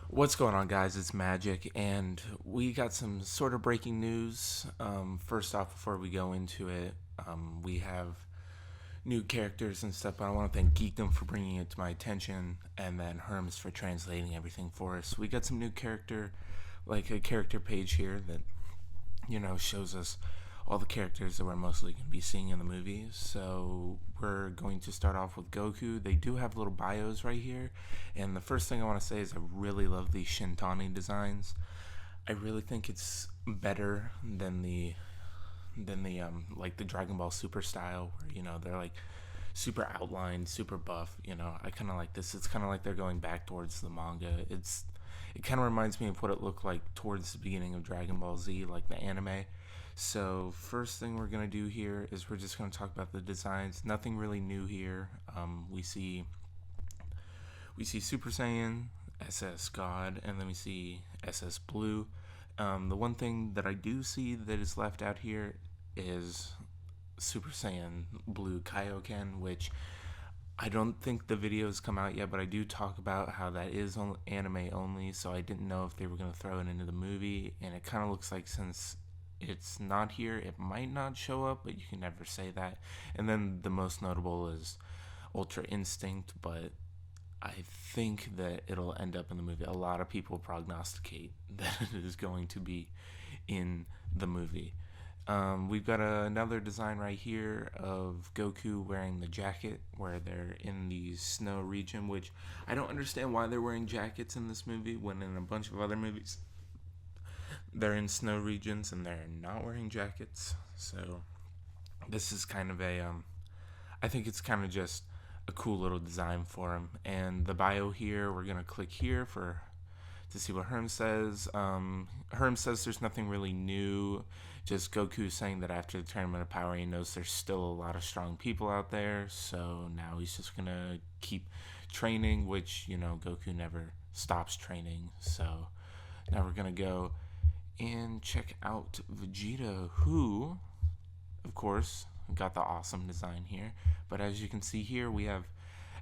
What's going on, guys? It's Magic, and we got some sort of breaking news. First off, before we go into it, we have new characters and stuff, but I want to thank Geekdom for bringing it to my attention, and then Herms for translating everything for us. We got some new character, like a character page here that shows us all the characters that we're mostly going to be seeing in the movie. So we're going to start off with Goku. They do have little bios right here, and the first thing I want to say is I really love these Shintani designs. I really think it's better than the like the Dragon Ball Super style, where they're like super outlined, super buff. I kind of like this. It's kind of like they're going back towards the manga. It kind of reminds me of what it looked like towards the beginning of Dragon Ball Z, like the anime. So first thing we're gonna do here is we're just gonna talk about the designs. Nothing really new here. We see Super Saiyan, SS God, and then we see SS Blue. The one thing that I do see that is left out here is Super Saiyan Blue Kaioken, which I don't think the videos come out yet, but I do talk about how that is anime only, so I didn't know if they were going to throw it into the movie, and it kind of looks like since it's not here, it might not show up, but you can never say that. And then the most notable is Ultra Instinct, but I think that it'll end up in the movie. A lot of people prognosticate that it is going to be in the movie. We've got another design right here of Goku wearing the jacket where they're in the snow region, which I don't understand why they're wearing jackets in this movie when in a bunch of other movies they're in snow regions and they're not wearing jackets. So this is kind of I think it's kind of just a cool little design for him. And the bio here, we're gonna click here to see what Herm says. Herm says there's nothing really new. Just Goku saying that after the Tournament of Power, he knows there's still a lot of strong people out there. So now he's just gonna keep training, which Goku never stops training. So now we're gonna go and check out Vegeta, who, of course, got the awesome design here. But as you can see here, we have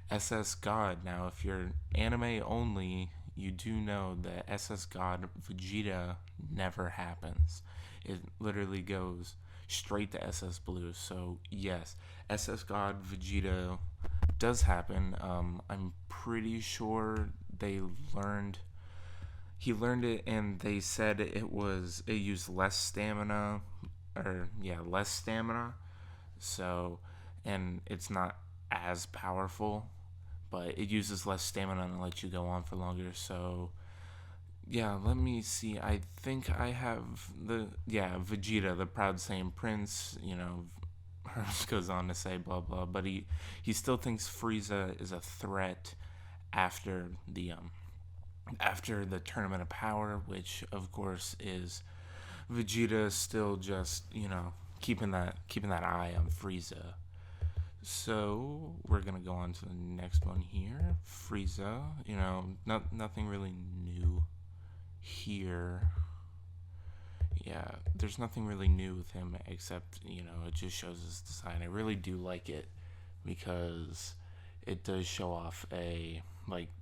SS God. Now, if you're anime only, you do know that SS God Vegeta never happens. It literally goes straight to SS Blue. So, yes, SS God Vegeta does happen. I'm pretty sure they learned he learned it, and they said it used less stamina, or yeah, less stamina. So, and it's not as powerful, but it uses less stamina and lets you go on for longer. So yeah, let me see. I think I have Vegeta, the proud Saiyan prince. Hermes goes on to say blah blah, but he still thinks Frieza is a threat after the Tournament of Power, which of course is Vegeta still just keeping that eye on Frieza. So we're gonna go on to the next one here. Frieza, nothing really new here. Yeah, there's nothing really new with him except it just shows his design. I really do like it because it does show off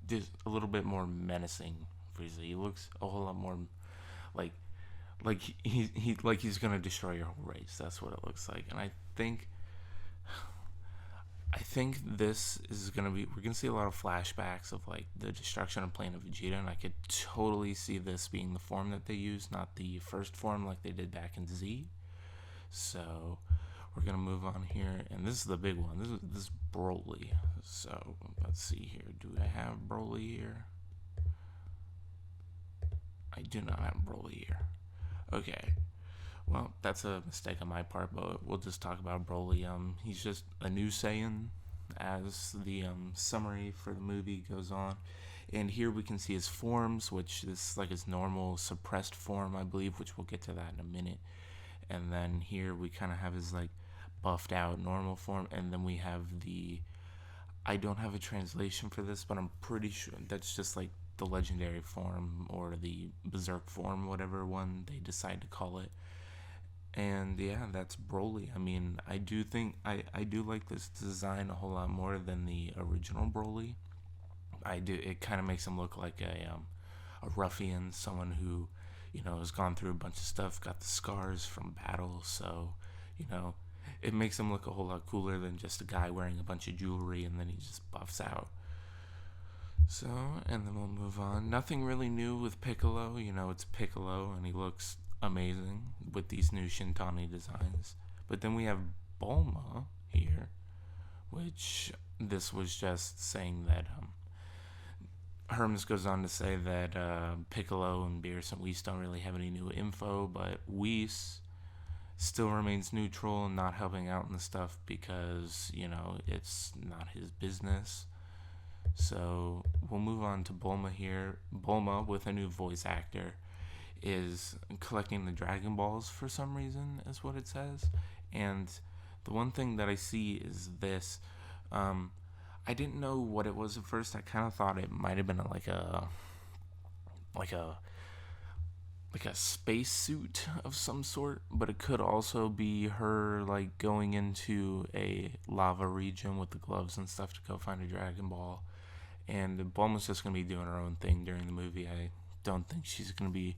just a little bit more menacing Frieza. He looks a whole lot more like he's gonna destroy your whole race. That's what it looks like, and I think this is gonna be we're gonna see a lot of flashbacks of like the destruction of Planet Vegeta, and I could totally see this being the form that they use, not the first form like they did back in Z. So we're gonna move on here, and this is the big one. This is Broly. So let's see here. Do I have Broly here? I do not have Broly here. Okay. Well, that's a mistake on my part, but we'll just talk about Broly. He's just a new Saiyan, as the summary for the movie goes on. And here we can see his forms, which is like his normal suppressed form, I believe, which we'll get to that in a minute. And then here we kind of have his like buffed out normal form, and then we have I don't have a translation for this, but I'm pretty sure that's just like the legendary form or the berserk form, whatever one they decide to call it. And yeah, that's Broly. I mean, I do like this design a whole lot more than the original Broly. I do. It kind of makes him look like a ruffian, someone who, has gone through a bunch of stuff, got the scars from battle. So, you know, it makes him look a whole lot cooler than just a guy wearing a bunch of jewelry and then he just buffs out. So, and then we'll move on. Nothing really new with Piccolo. It's Piccolo and he looks amazing with these new Shintani designs. But then we have Bulma here, which this was just saying that Hermes goes on to say that Piccolo and Beerus and Whis don't really have any new info, but Whis still remains neutral and not helping out in the stuff because, it's not his business. So we'll move on to Bulma here. Bulma, with a new voice actor, is collecting the Dragon Balls for some reason, is what it says. And the one thing that I see is this. I didn't know what it was at first. I kind of thought it might have been like a space suit of some sort, but it could also be her like going into a lava region with the gloves and stuff to go find a Dragon Ball. And Bulma's just gonna be doing her own thing during the movie. I don't think she's gonna be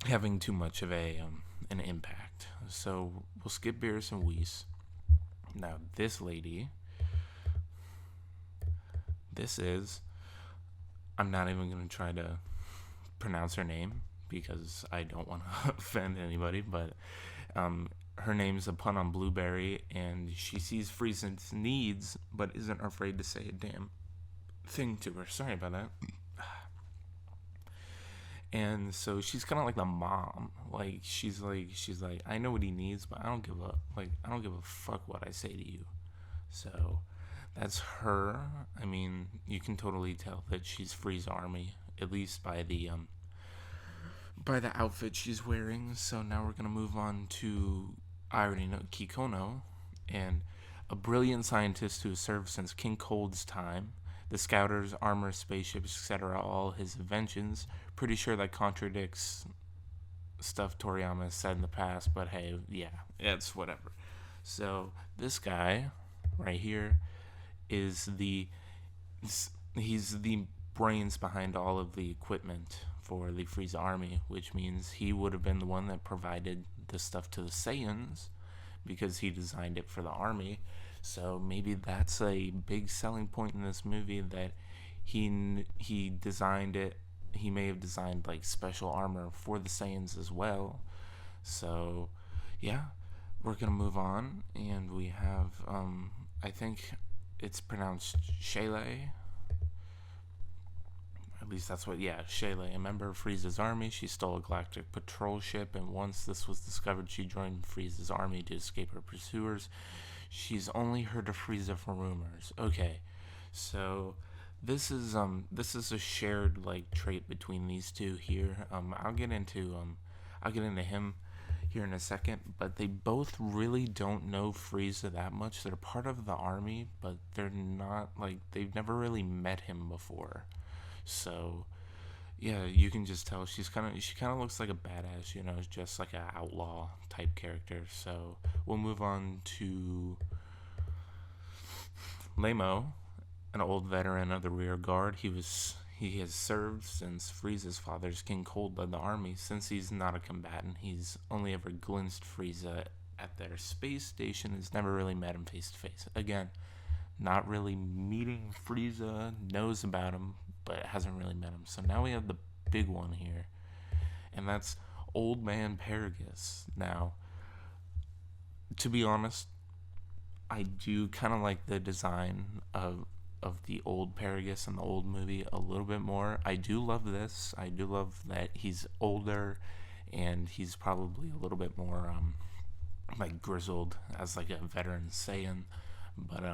having too much of an impact. So we'll skip Beerus and Whis. Now this lady, I'm not even gonna try to pronounce her name because I don't want to offend anybody, but her name's a pun on blueberry, and she sees Frieza's needs but isn't afraid to say a damn thing to her. Sorry about that. And so she's kind of like the mom. Like she's like I know what he needs, but I don't give a fuck what I say to you. So that's her. I mean, you can totally tell that she's Frieza Army, at least by the outfit she's wearing. So now we're gonna move on to, I already know, Kikono, and a brilliant scientist who has served since King Cold's time. The scouters, armor, spaceships, etc., all his inventions. Pretty sure that contradicts stuff Toriyama has said in the past, but hey, yeah, it's whatever. So this guy right here is he's the brains behind all of the equipment for the Frieza Army, which means he would have been the one that provided the stuff to the Saiyans because he designed it for the army. So maybe that's a big selling point in this movie, that he designed it. He may have designed like special armor for the Saiyans as well. So yeah, we're gonna move on, and we have I think it's pronounced Shayla. At least that's what, Shayla, a member of Frieza's army. She stole a galactic patrol ship, and once this was discovered, she joined Frieza's army to escape her pursuers. She's only heard of Frieza from rumors. Okay, so this is a shared like trait between these two here. I'll get into him here in a second, but they both really don't know Frieza that much. They're part of the army, but they're not like, they've never really met him before. So yeah, you can just tell she kind of looks like a badass, just like an outlaw type character. So we'll move on to Lamo, an old veteran of the rear guard. He has served since Frieza's father's King Cold led the army. Since he's not a combatant, he's only ever glimpsed Frieza at their space station, has never really met him face to face. Again, not really meeting Frieza, knows about him, but hasn't really met him. So now we have the big one here, and that's Old Man Paragus. Now, to be honest, I do kind of like the design of the old Paragus in the old movie a little bit more. I do love this. I do love that he's older, and he's probably a little bit more like grizzled as like a veteran Saiyan. But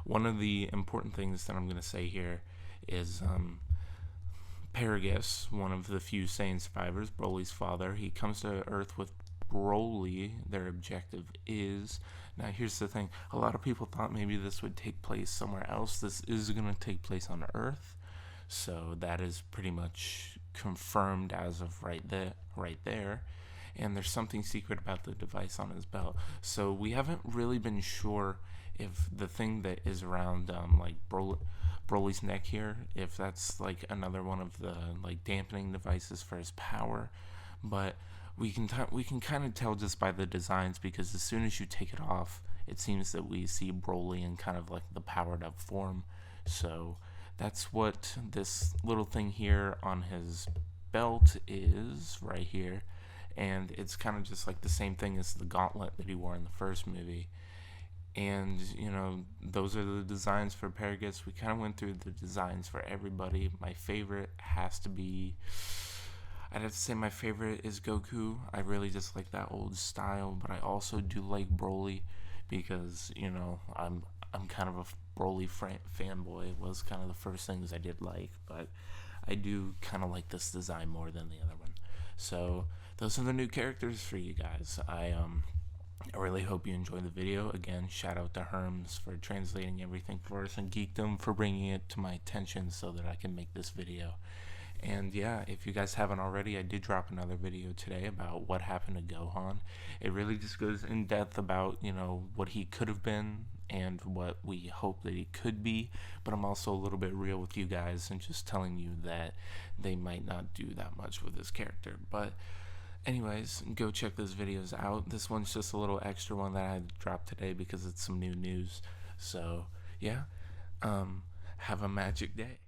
one of the important things that I'm gonna say here is Paragus, one of the few Saiyan survivors, Broly's father. He comes to Earth with Broly. Their objective is, now here's the thing, a lot of people thought maybe this would take place somewhere else. This is going to take place on Earth, so that is pretty much confirmed as of right there. And there's something secret about the device on his belt, so we haven't really been sure if the thing that is around like Broly's neck here, if that's like another one of the like dampening devices for his power, but we can kind of tell just by the designs, because as soon as you take it off, it seems that we see Broly in kind of like the powered up form. So that's what this little thing here on his belt is right here, and it's kind of just like the same thing as the gauntlet that he wore in the first movie. And those are the designs for Paragus. We kind of went through the designs for everybody. My favorite has to be, I'd have to say my favorite is Goku. I really just like that old style, but I also do like Broly because I'm kind of a Broly fanboy. It was kind of the first things I did like, but I do kind of like this design more than the other one. So those are the new characters for you guys. I really hope you enjoyed the video. Again, shout out to Herms for translating everything for us, and Geekdom for bringing it to my attention so that I can make this video. And yeah, if you guys haven't already, I did drop another video today about what happened to Gohan. It really just goes in depth about, what he could have been and what we hope that he could be. But I'm also a little bit real with you guys and just telling you that they might not do that much with this character. But anyways, go check those videos out. This one's just a little extra one that I had to drop today because it's some new news. So yeah, have a magic day.